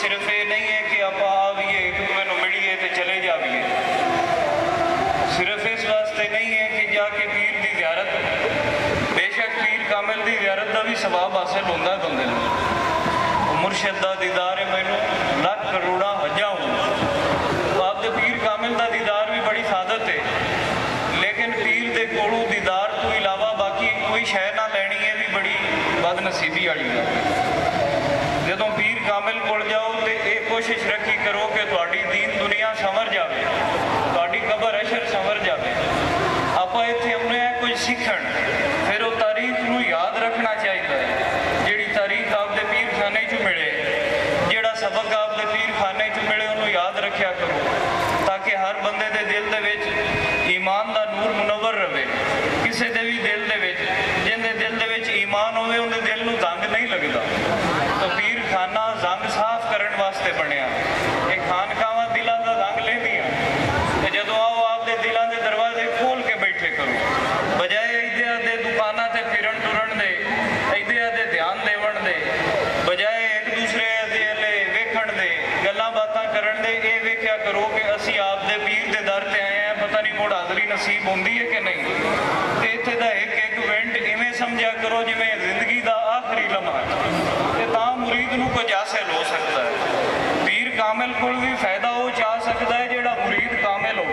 सिर्फ ये नहीं है कि आप आवीए एक दूसरे को मिलिए तो चले जाइए, सिर्फ इस वास्ते नहीं है कि जाके पीर की ज़ियारत, बेशक पीर कामिल की ज़ियारत का भी सवाब हासिल होता है बंदे को, मुर्शद का दीदार है मैनू लख करोड़ा हजा हो, आपके पीर कामिल का दीदार भी बड़ी सादत है, लेकिन पीर के कोलों दीदार तो इलावा बाकी कोई शह ना लैनी है भी बड़ी बदनसीबी वाली है। जो पीर कामिल को जाओ तो ये कोशिश रखी करो कि थोड़ी दीन दुनिया संवर जाए, थोड़ी कबर अशर संवर जाए। आप इतने आने हैं कुछ सीखण, फिर वो तारीख को याद रखना चाहिए, जी तारीख आपके पीर खाने चो मिले, जोड़ा सबक आपके पीर खाने चो मिले उन्होंने याद रखा करो, ताकि हर बंदे के दिल के ईमान का नूर मुनवर रहे। किसी के भी दिल के जिंदे दिल के ईमान होवे उनके दिल में जंग नहीं लगता। तो पीर खाना जंग साफ करने वास्ते बनया, ये खानकावां दिलों का जंग लेंदियां, तो जदों आओ आपके दिलों के दरवाजे खोल के बैठे करो, बजाय इदे आदे दुकाना से फिरन टुरन दे, इदे आदे ध्यान देवन दे, बजाय एक दूसरे दे वेखण दे, गल्लां बातां करन दे, ये वेख्या करो कि असी आपदे पीर दे दर ते आए हैं, पता नहीं मुड़ हाज़री नसीब होंदी है कि नहीं। तो इत्थे दा एक एक मिनट इवें समझा करो जिवें जिंदगी का आखिरी लम्हा है, तो मुरीद नूं कुछ हासिल हो सकता है। पीर कामिल को भी फायदा वो चाह सकता है जिहड़ा मुरीद कामिल हो,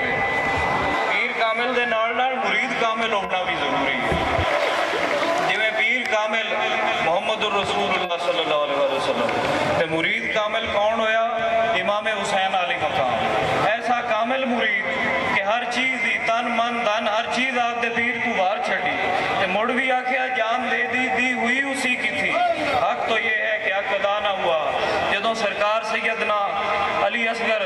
पीर कामिल दे नाल नाल मुरीद कामिल होना भी जरूरी है। जिवें पीर कामिल मुहम्मद रसूलुल्लाह सल्लल्लाहु अलैहि वसल्लम ते मुरीद कामिल कौन होया? इमाम हुसैन अली मकाम। ऐसा कामिल मुरीद कि हर चीज़ दी तन मन धन हर चीज़ आपदे पीर तू बाहर छड़ी, ते मुड़ भी आखिया जान दे दी हुई उसी की थी। हक तो ये है कि हक अदा ना हुआ। जदों सरकार सैयदना अली असगर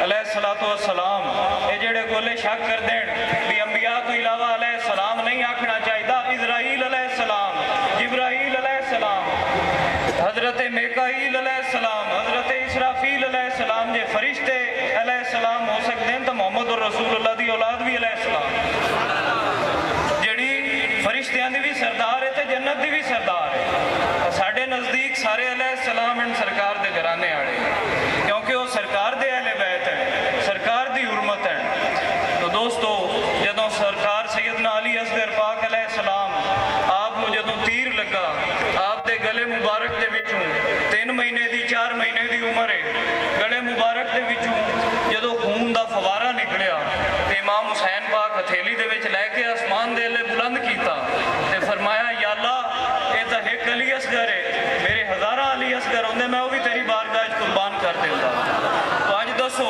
अलैहिस्सलातु वस्सलाम ये जेड़े गोले शक कर देन भी अंबिया तो इलावा अलैहिस्सलाम नहीं आखना चाहिए, इजराइल अलैहिस्सलाम, जिब्राइल अलैहिस्सलाम, हजरत मिकाईल अलैहिस्सलाम, हजरत इसराफील अलैहिस्सलाम, जे फरिश्ते अलैहिस्सलाम हो सकते हैं तो मोहम्मद रसूलुल्लाह दी औलाद भी अलैहिस्सलाम, जेड़ी फरिश्तियां दी भी सरदार है तो जन्नत दी भी सरदार है। साढ़े नज़दीक सारे अलैहिस्सलाम एंड सरकार दे घराने आड़े, क्योंकि वो सरकार दे अहले बैत हैं, सरकार दी हुर्मत है। तो दोस्तों जदों सरकार सैयदना अली असगर पाक अलैहिस्सलाम आप जदों तीर लगा, आपके गले मुबारक के विचों 3 महीने की 4 महीने की उम्र है, गले मुबारक के विचों जदों खून का फवारा निकलिया तो इमाम हुसैन पाक हथेली दे विच लैके आसमान दे अल्ले बुलंद किया ते फरमाया या अल्लाह ये तो एक अली असगर है, मेरे हज़ारा अली असगर होंदे मैं वो भी तेरी बारगाह कुर्बान कर देता। तो अज दसो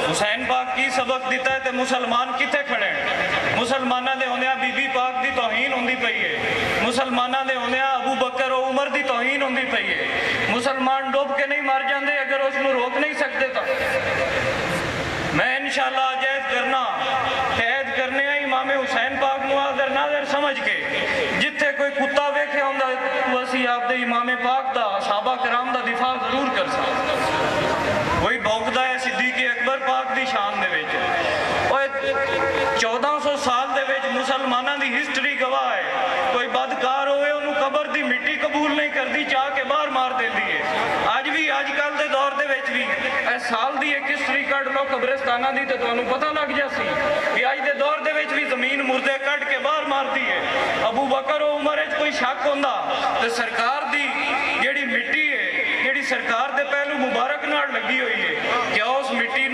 हुसैन पाक की सबक दिता है तो मुसलमान कितने खड़े हैं? मुसलमाना दे होंदिया बीबी पाक की तौहीन होंदी पई है, मुसलमाना दे होंदिया अबू बकर और उमर की तौहीन होंदी पई है। मुसलमान डुब के नहीं मर जाते अगर उसको रोक नहीं सकते तो मैं इंशाअल्लाह अजैद करना कैद करने इमाम हुसैन पाक नूं आदर नाज़र समझ के जिथे कोई कुत्ता वेखे होंदा तो असी आपदे इमाम पाक दा सहाबा कराम दा दिफा जरूर कर सकते। वही भौंकदा है सिद्दीक़ अकबर पाक दी शान दे विच। 1400 साल दे विच मुसलमानां दी हिस्टरी गवाह है, कोई बदकार होवे उन्होंने कबर दी मिट्टी कबूल नहीं करती, चाह के बाहर मार देती है। अज भी अजकल के दौर दे विच भी साल की एक हिस्टरी कढ़ लो कब्रिस्ताना की तो तुहानूं पता लग जासी कि अज के दौर दे विच भी जमीन मुर्दे कढ़ के बाहर मारती है। अबू बकर और उमर च कोई शक होंदा तो सरकार दी जिहड़ी मिट्टी है जिहड़ी सरकार दे पहलू मुबारक नाल लगी हुई है, क्या उस मिट्टी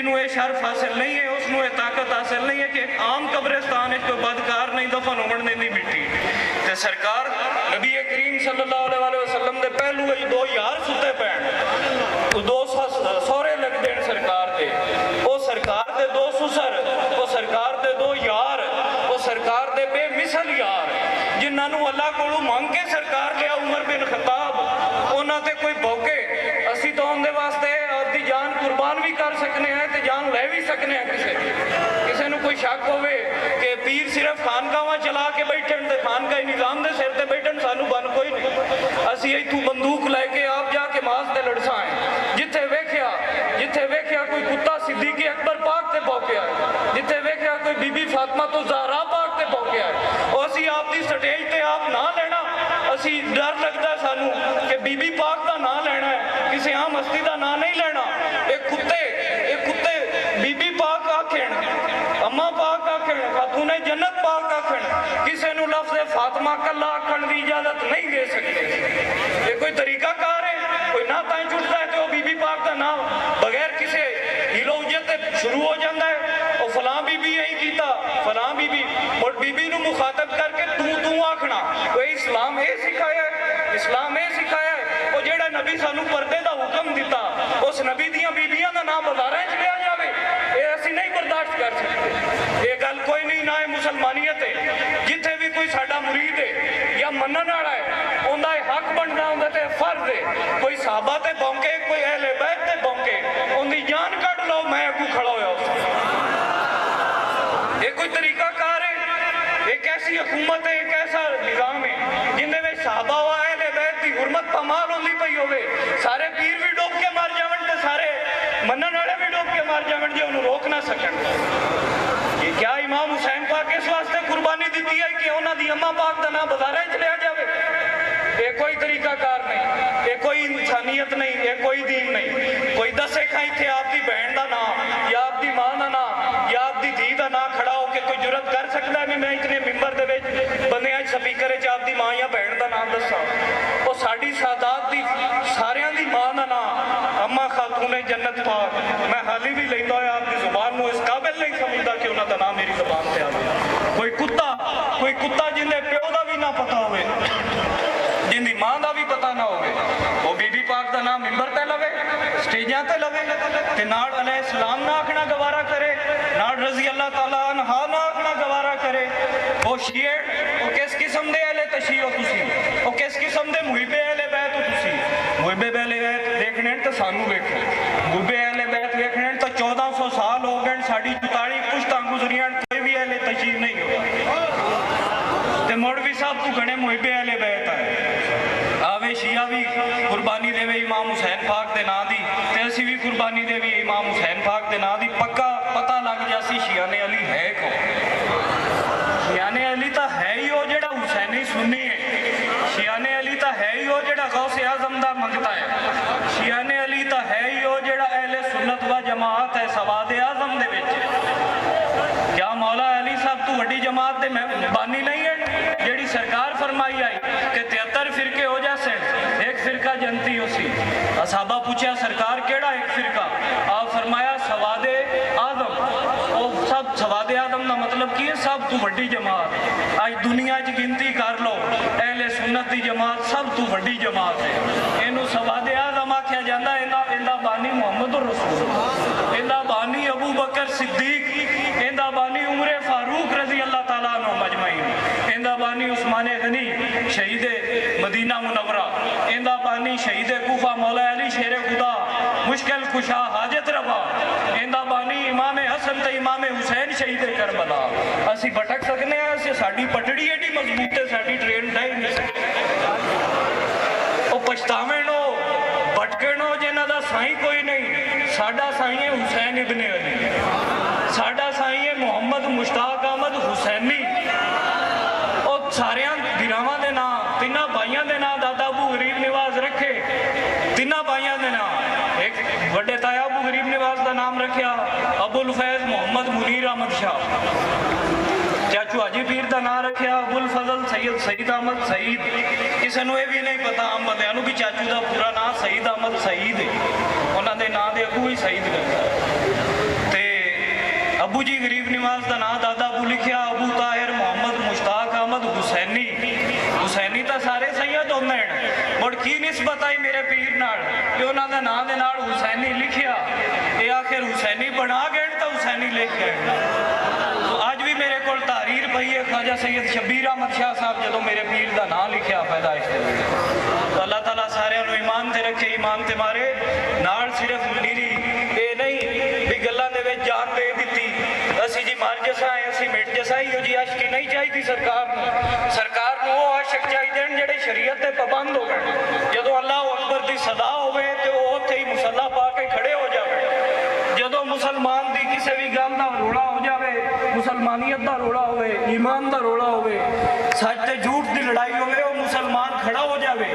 नूं ये शर्फ हासिल नहीं है, उसनूं ये ताकत हासिल नहीं है कि एक आम कब्रिस्तान कोई बदकार नहीं दफन होने देती मिट्टी। तो सरकार नबी करीम सल्लल्लाहु अलैहि वसल्लम के पहलू 2 यार सुते पैन 2 सौरे लगते हैं सरकार के, वो सरकार के 2 सुसर, वो सरकार के 2 यार, वो सरकार के बेमिसल यार जिन्होंने अल्लाह को मंग के सरकार लिया उमर बिन खताब, उन्होंने कोई भौके असी तो उनके वास्ते अपनी जान कुर्बान भी कर सकते हैं तो जान ले भी सकते हैं। किसी को कोई शक होवे कि पीर सिर्फ खानकावां चला के बैठन तो खानका निज़ाम के सिर ते बैठन सानू बन कोई नहीं। असी इतों बंदूक लैके आप जाके मास ते लड़सा है, जिथे वेख्या कोई कुत्ता सिद्दीक़ अकबर पाक ते भौंकिया, जिथे वेख्या कोई बीबी फातिमा तो ज़हरा पाक ते भौंकिया, और असी आपकी स्टेज ते आप ना लेना, असी डर लगता सानू कि बीबी पाक का ना लेना है हस्ती का ना नहीं लेना। ये कुत्ते बीबी पाक आखण, अम्मा पाक आखण, खातूने जन्नत पाक आखण, किसी को लफ्ज़ फातिमा कला आखण की इजाजत नहीं दे सकते। ये कोई तरीकाकार है? कोई ना ताई जुटता है तो बीबी पाक का नाम बगैर किसी हिलो उजत शुरू हो जाता है। और फलां बीबी यही कीता, फलां बीबी, और बीबी नूं मुखातब करके तू आखना। कोई इस्लाम ये सिखाया है? इस्लाम ये सिखाया है वो जेड़ा नबी सानू पर्दे का हुक्म दिता, उस नबी दियां बीबियां का नाम बाजारां च लिया जाए, ये असीं नहीं बर्दाश्त कर सकते। ये गल कोई नहीं, ना मुसलमानीयत है। जिथे भी कोई साडा मुरीद है या मनण वाला है, उनका हक बनता, उनका फर्ज है। कोई साहबा ते बौंके, कोई अहले बैत ते बौंके, उनकी जान कढ़ लो, मैं अगू खड़ा होया। ये कोई तरीकाकार है? एक ऐसी हुकूमत है, एक ऐसा निज़ाम है जिंदे में साहबा व अहले बैत की हुर्मत पमाल होंदी पई होवे। सारे पीर भी डूब के मर जावन ते सारे मनण वाले भी डूब के मर जावन, जे उन्हें रोक ना सकन। ये क्या इमाम हुसैन पाक इस वास्ते कुर्बानी दी है कि उन्होंने दी अम्मा पाक का नाम बाजारां च लिया जाए? ये कोई तरीकाकार नहीं, ये कोई इंसानियत नहीं, ये कोई दीन नहीं। कोई दसे खां इत्थे आपकी बहन का नाम या आपकी मां का नाम या आपकी धी का नाम खड़ा होकर कोई जुरत कर सकता है? मैं इतने मिंबर दे विच बंदियां स्पीकर च आपकी मां या बहन का नाम दसा। और साडी सादात दी सारियां दी मां का नाम अम्मा खातूने जन्नत पाक, मैं हाली भी लेंदा होया आपकी जुबान नूं इस काबिल नहीं समझदा कि उन्हां दा नाम मेरी जुबान ते आवे। कोई कुत्ता जिंदे प्यो का भी ना पता होवे, जिंदी मां का भी पता ना होवे, वो बीबी पाक का नाम मिंबर ते लवे, स्टेजां ते लवे, ते नाल अलैहिस्सलाम ना आखना गवारा करे, नाल रज़ी अल्लाह तआला अन्हा ना आखना गवारा करे। वो शिए, वो किस किस्म दे अहले तशी हो तुसी? वो किस किस्म दे मुहिबे अहले बैत हो तुसी? मुहिबे अहले बैत देखने तो सानू वेखो, मुहिबे अहले बैत देखने तो 1400 साल हो गए, साड़ी 44 पुश्तां गुजरियां, कोई भी अहले तशी नहीं हो। ते मौलवी साहब तू घने मुहिबे अहले बैत आए आवे, शिया भी कुर्बानी देवे इमाम हुसैन पाक दे नां दी, ते असीं भी कुर्बानी देवी इमाम हुसैन पाक दे नां दी। पक्का पता लग जासी शिया ने अली है कौन। शिया ने अली तो है ही वो जेड़ा हुसैनी सुन्नी है। शिया ने अली तो है ही वो जेड़ा गौसे आजम दा मंगता है। शिया ने अली तो है ही वो जेड़ा अहले सुन्नत व जमात है सवाद आजम दे विच। क्या मौला अली साहब तू वड्डी जमात दे बानी नहीं है जेड़ी सरकार फरमाई आई कि 73 फिरके हो जासे, एक फिरका जनती उसी। असहाबा पूछा सरकार केड़ा एक फिरका? आप फरमाया सवादे आदम। वो सब सवादे आदम का मतलब की है? सब तू वड्डी जमात। आज दुनिया च गिनती कर लो, अहले सुन्नत की जमात सब तू वड्डी जमात है। इनू सवादे आदम आख्या जाता है। इंदा बानी मुहम्मद रसूल, इंदा बानी अबू बकर सिद्दीक, इंदा बानी उमरे फारूक रजी अल्लाह तआला अन्हु मजमईन, इंदा बानी उस्माने गनी शहीद मदीना मुनव्वरा, इंदा बानी शहीद कूफा मौला अली शेरे खुदा मुश्किल कुशा हाजत रवा, इंदा बानी इमाम हसन ते इमाम हुसैन शहीद करबला। असी भटक सकने हैं, साडी पटड़ी एडी मजबूत है, साडी ट्रेन ढाई नहीं सकती। वो पछतावे नो भटके नो जिन्हां दा साईं कोई नहीं। साडा साईं है हुसैन इब्ने अली, साडा साईं है मुहम्मद मुश्ताक अहमद हुसैनी। और सारिया गिरावां दे नाम, तिन्ना भाइयों के नाम दादा अबू गरीब निवाज रखे, तिन्ना भाइयों के नाम। एक बड़े ताया अबू गरीब निवाज का नाम रखा अबुल फैज मोहम्मद मुनीर अहमद शाह। चाचू हाजी पीर का नाम रखा अबुल फजल सैयद सईद अहमद सईद। किसी को यह भी नहीं पता आम बंदियां भी चाचू का पूरा नाम सईद अहमद सईद है, उन्होंने नाम के अगू ही सईद करता। अबू जी गरीब निवाज का नाम दादा अबू लिखिया अबू ताहिर मोहम्मद मुश्ताक अहमद हुसैनी। हुसैनी तो सारे सैयद होंगे हैं, मुड़ की निस्बत आई मेरे पीर नाल कि उन्होंने नाम के नाल हुसैनी लिखिया, ये आखिर हुसैनी बना गए तो हुसैनी लिख गए। तो अज भी मेरे को तहरीर पई है ख्वाजा सैयद शबीर अहमद शाह साहब जो मेरे पीर का नाम लिखिया पैदाइश तो अल्लाह ताला सारिਆਂ ਨੂੰ ईमान ते रखे, ईमान ते मारे नाल सिर्फ नीरी ये नहीं भी गल्लां दे विच जान दे दित्ती असी जी मर जसा है असी मिट जसा ही हो जी। आशकी नहीं चाहिए सरकार को वो आशक चाहिए जेडे शरीयत के पाबंद हो गए। जो अल्लाह अकबर की सदा होवे तो वो उत्थे ही मुसल्ला पा के खड़े हो जाए। जो मुसलमान की किसी भी गल का रोला हो जाए, मुसलमानियत का रोला हो, ईमान का रोला हो, सच ते झूठ की लड़ाई हो, मुसलमान खड़ा हो जाए।